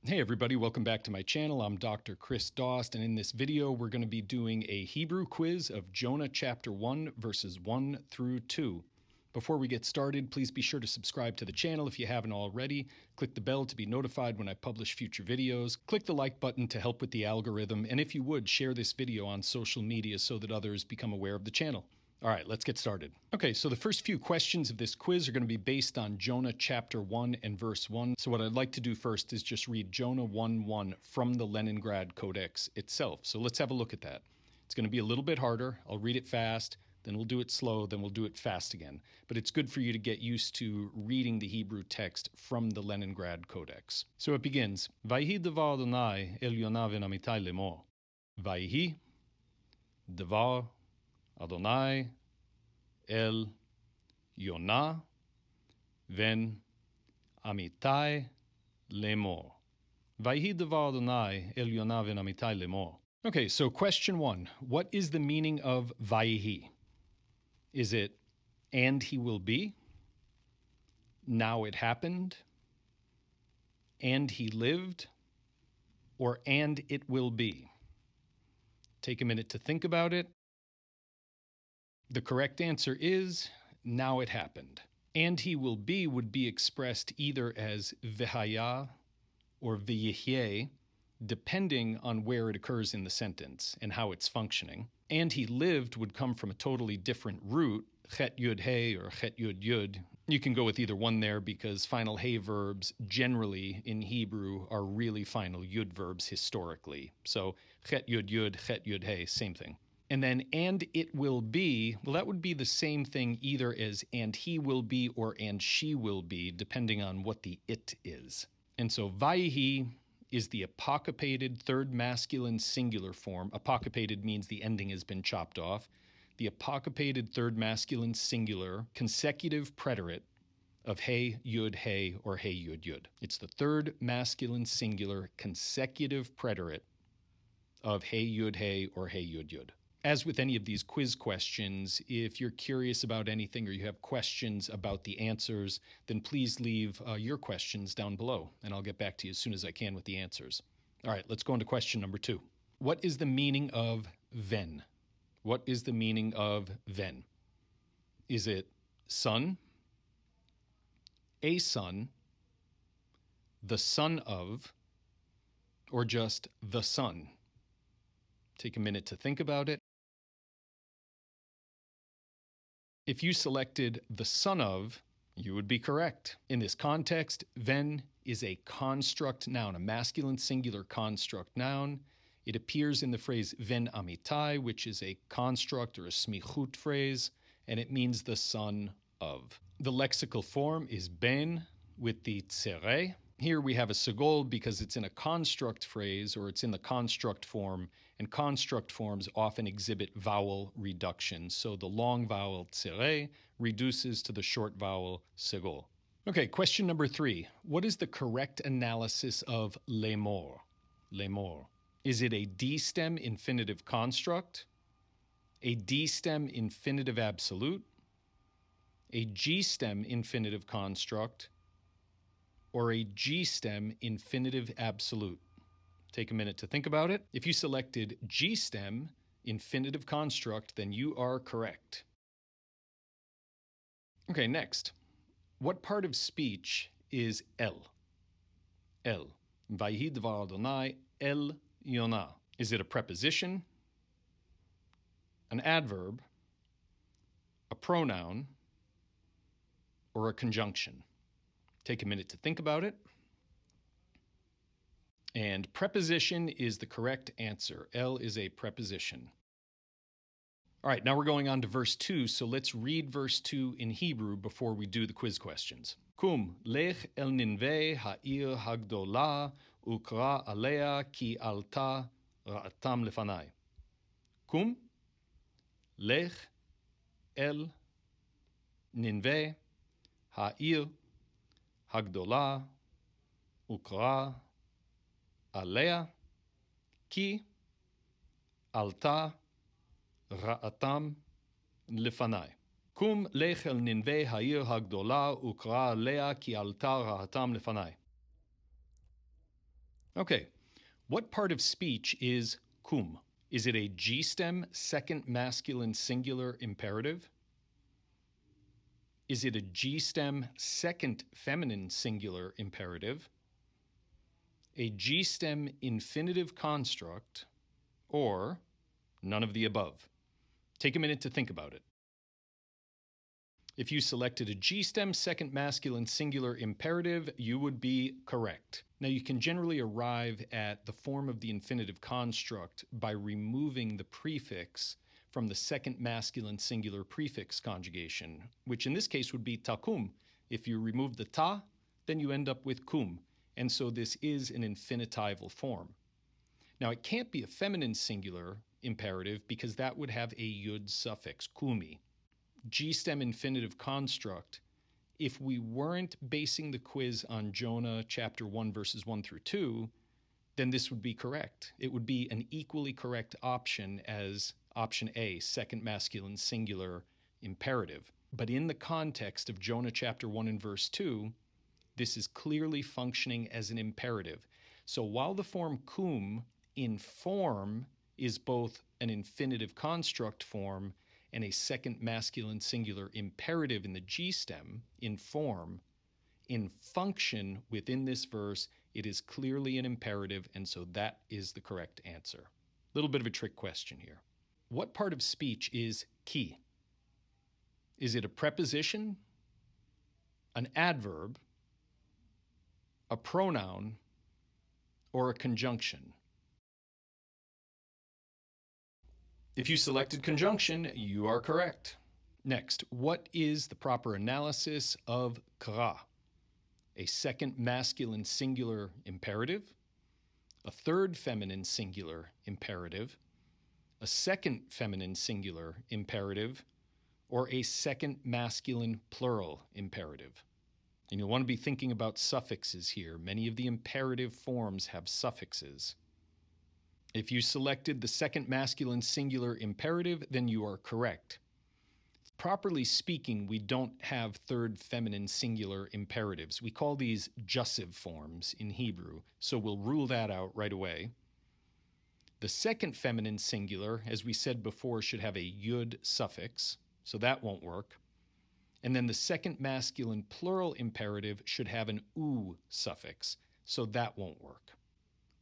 Hey everybody, welcome back to my channel. I'm Dr. Chris Dost, and in this video we're going to be doing a Hebrew quiz of Jonah chapter 1, verses 1 through 2. Before we get started, please be sure to subscribe to the channel if you haven't already. Click the bell to be notified when I publish future videos. Click the like button to help with the algorithm, and if you would, share this video on social media so that others become aware of the channel. All right, let's get started. Okay, so the first few questions of this quiz are going to be based on Jonah chapter 1 and verse 1. So what I'd like to do first is just read Jonah 1:1 from the Leningrad Codex itself. So let's have a look at that. It's going to be a little bit harder. I'll read it fast, then we'll do it slow, then we'll do it fast again. But it's good for you to get used to reading the Hebrew text from the Leningrad Codex. So it begins, Vayhi davar Adonai el Yonah ben Amittai lemor. Vayhi davar Adonai el Yonah ven Amittai lemor. Vayhi davar Adonai el Yonah ven Amittai lemor. Okay, so question 1. What is the meaning of Vayhi? Is it, and he will be? Now it happened? And he lived? Or and it will be? Take a minute to think about it. The correct answer is, now it happened. And he will be would be expressed either as v'haya or v'yihyeh, depending on where it occurs in the sentence and how it's functioning. And he lived would come from a totally different root, chet yud hey or chet yud yud. You can go with either one there because final hey verbs generally in Hebrew are really final yud verbs historically. So chet yud hey, same thing. And then, and it will be, well, that would be the same thing either as and he will be or and she will be, depending on what the it is. And so, vayhi is the apocryphated third masculine singular form. Apocryphated means the ending has been chopped off. The apocryphated third masculine singular consecutive preterite of hey, yud, hey, or hey, yud, yud. It's the third masculine singular consecutive preterite of hey, yud, hey, or hey, yud, yud. As with any of these quiz questions, if you're curious about anything or you have questions about the answers, then please leave your questions down below, and I'll get back to you as soon as I can with the answers. All right, let's go into question number 2. What is the meaning of ven? What is the meaning of ven? Is it son, a son, the son of, or just the son? Take a minute to think about it. If you selected the son of, you would be correct. In this context, ven is a construct noun, a masculine singular construct noun. It appears in the phrase ven amittai, which is a construct or a smichut phrase, and it means the son of. The lexical form is ben with the tsere. Here we have a segol because it's in a construct phrase or it's in the construct form, and construct forms often exhibit vowel reduction. So the long vowel tsere reduces to the short vowel segol. Okay, question number 3. What is the correct analysis of lemor? Lemor. Is it a D-stem infinitive construct, a D-stem infinitive absolute, a G-stem infinitive construct, or a G-stem infinitive absolute? Take a minute to think about it. If you selected G-stem infinitive construct, then you are correct. Okay, next. What part of speech is el? El. Vayhi davar Adonai el Yonah. Is it a preposition, an adverb, a pronoun, or a conjunction? Take a minute to think about it. And preposition is the correct answer. El is a preposition. All right, now we're going on to verse 2, so let's read verse 2 in Hebrew before we do the quiz questions. Kum lech el ninve ha'ir hagdola ukra alea ki alta ra'atam lefanai. Kum lech el ninve ha'ir hagdola ukra alea ki alta ra'atam lefanai. Kum lech el ninve ha'ir hagdola ukra alea ki alta ra'atam lefanai. Okay, what part of speech is kum? Is it a G-stem second masculine singular imperative? Is it a G-stem second feminine singular imperative? A G-stem infinitive construct, or none of the above? Take a minute to think about it. If you selected a G-stem second masculine singular imperative, you would be correct. Now, you can generally arrive at the form of the infinitive construct by removing the prefix from the second masculine singular prefix conjugation, which in this case would be takum. If you remove the ta, then you end up with kum, and so this is an infinitival form. Now, it can't be a feminine singular imperative because that would have a yud suffix, kumi. G-stem infinitive construct, if we weren't basing the quiz on Jonah chapter 1 verses 1 through 2, then this would be correct. It would be an equally correct option as option A, second masculine singular imperative. But in the context of Jonah chapter 1 and verse 2, this is clearly functioning as an imperative. So while the form kum in form is both an infinitive construct form and a second masculine singular imperative in the G-stem in form, in function within this verse, it is clearly an imperative, and so that is the correct answer. A little bit of a trick question here. What part of speech is ki? Is it a preposition, an adverb, a pronoun, or a conjunction? If you selected conjunction, you are correct. Next, what is the proper analysis of kra? A second masculine singular imperative, a third feminine singular imperative, a second feminine singular imperative, or a second masculine plural imperative? And you'll want to be thinking about suffixes here. Many of the imperative forms have suffixes. If you selected the second masculine singular imperative, then you are correct. Properly speaking, we don't have third feminine singular imperatives. We call these jussive forms in Hebrew, so we'll rule that out right away. The second feminine singular, as we said before, should have a yud suffix, so that won't work. And then the second masculine plural imperative should have an u suffix, so that won't work.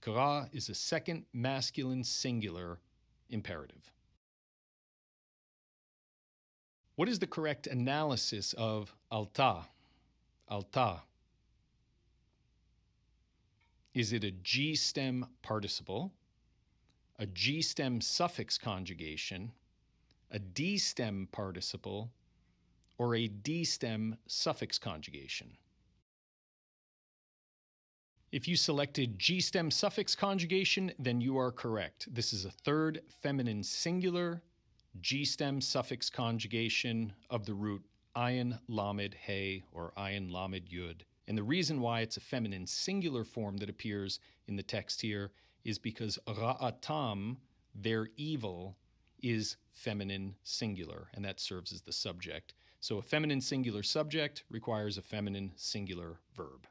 Kra is a second masculine singular imperative. What is the correct analysis of alta? Alta. Is it a G-stem participle, a G-stem suffix conjugation, a D-stem participle, or a D-stem suffix conjugation? If you selected G-stem suffix conjugation, then you are correct. This is a third feminine singular G-stem suffix conjugation of the root ayin lamed he or ayin lamed yud. And the reason why it's a feminine singular form that appears in the text here is because ra'atam, their evil, is feminine singular, and that serves as the subject. So a feminine singular subject requires a feminine singular verb.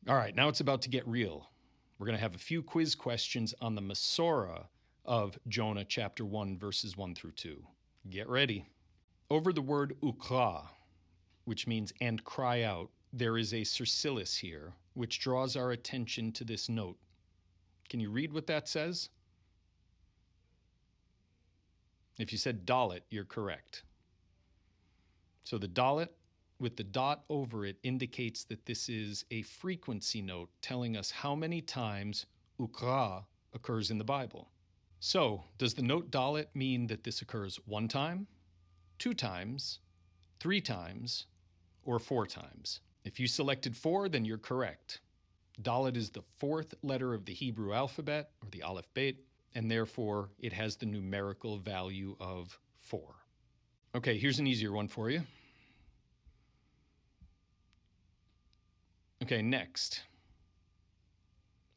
All right, now it's about to get real. We're going to have a few quiz questions on the Masorah of Jonah chapter 1, verses 1 through 2. Get ready. Over the word ukra, which means and cry out, there is a surcilis here, which draws our attention to this note. Can you read what that says? If you said dalet, you're correct. So the dalet with the dot over it indicates that this is a frequency note telling us how many times ukra occurs in the Bible. So, does the note dalet mean that this occurs 1 time, 2 times, 3 times, or 4 times? If you selected 4, then you're correct. Dalet is the 4th letter of the Hebrew alphabet, or the aleph bet, and therefore it has the numerical value of 4. Okay, here's an easier one for you. Okay, next,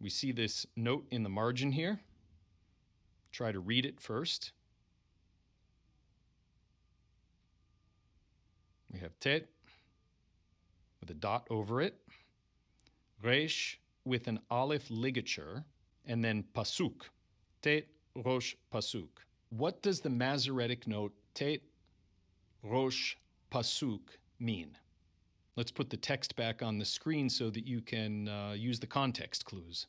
we see this note in the margin here. Try to read it first. We have tet, with a dot over it, resh with an aleph ligature, and then pasuk, tet, rosh, pasuk. What does the Masoretic note tet, rosh, pasuk mean? Let's put the text back on the screen so that you can use the context clues.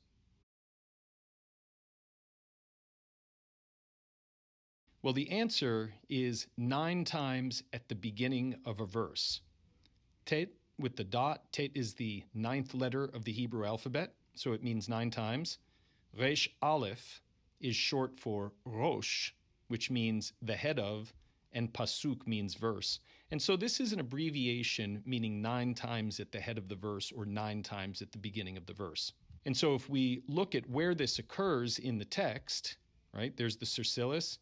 Well, the answer is 9 times at the beginning of a verse. Tet with the dot, tet is the 9th letter of the Hebrew alphabet, so it means 9 times. Resh Aleph is short for Rosh, which means the head of, and Pasuk means verse. And so this is an abbreviation meaning 9 times at the head of the verse or 9 times at the beginning of the verse. And so if we look at where this occurs in the text, right, there's the Cercilis.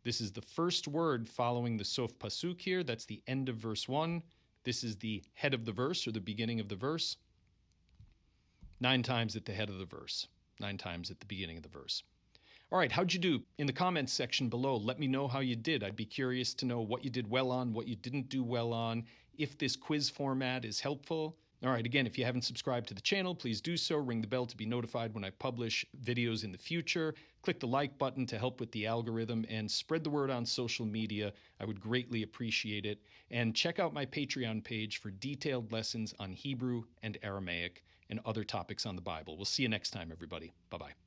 This is the first word following the Sof Pasuk here. That's the end of verse 1. This is the head of the verse or the beginning of the verse. 9 times at the head of the verse, 9 times at the beginning of the verse. All right, how'd you do? In the comments section below, let me know how you did. I'd be curious to know what you did well on, what you didn't do well on, if this quiz format is helpful. All right, again, if you haven't subscribed to the channel, please do so. Ring the bell to be notified when I publish videos in the future. Click the like button to help with the algorithm and spread the word on social media. I would greatly appreciate it. And check out my Patreon page for detailed lessons on Hebrew and Aramaic and other topics on the Bible. We'll see you next time, everybody. Bye-bye.